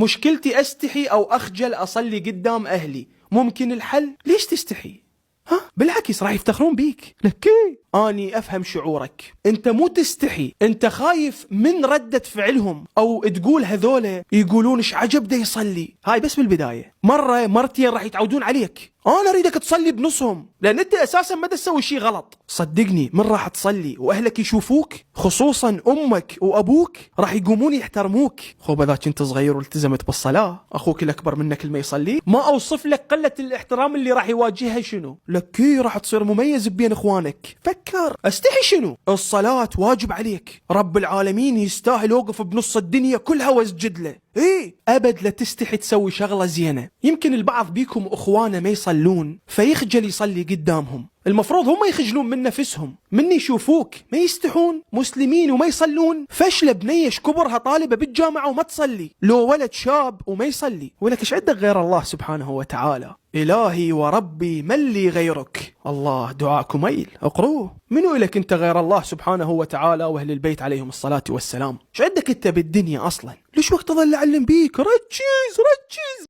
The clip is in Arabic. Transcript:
مشكلتي أستحي أو أخجل أصلي قدام أهلي، ممكن الحل؟ ليش تستحي؟ ها؟ بالعكس راح يفتخرون بيك. لكي أني أفهم شعورك، أنت مو تستحي، أنت خايف من ردة فعلهم، أو تقول هذولا يقولون إيش عجب ده يصلي. هاي بس بالبداية، مرة مرتين راح يتعودون عليك. أنا أريدك تصلي بنصهم، لأن أنت أساسا ما تسوي شيء غلط. صدقني من راح تصلي وأهلك يشوفوك، خصوصا أمك وأبوك، راح يقومون يحترموك. خوب إذا كنت صغير والتزمت بالصلاة، أخوك الأكبر منك اللي ما يصلي، ما أوصف لك قلة الاحترام اللي راح يواجهها شنو. لكي راح تصير مميز بين إخوانك. فكر، استحي شنو؟ الصلاة واجب عليك، رب العالمين يستاهل وقف بنص الدنيا كلها واسجد له. ايه ابد لا تستحي تسوي شغلة زينة. يمكن البعض بيكم اخوانه ما يصلون فيخجل يصلي قدامهم، المفروض هم يخجلون من نفسهم، من يشوفوك ما يستحون. مسلمين وما يصلون، فشلة بنيش كبرها طالبة بالجامعة وما تصلي، لو ولد شاب وما يصلي. ولك ايش عندك غير الله سبحانه وتعالى؟ إلهي وربي من لي غيرك. الله دعاءكم ميل اقروه. منو إلك انت غير الله سبحانه وتعالى واهل البيت عليهم الصلاة والسلام؟ ايش عندك انت بالدنيا اصلا؟ ليش وقت اظل اعلم بيك ركز ركز؟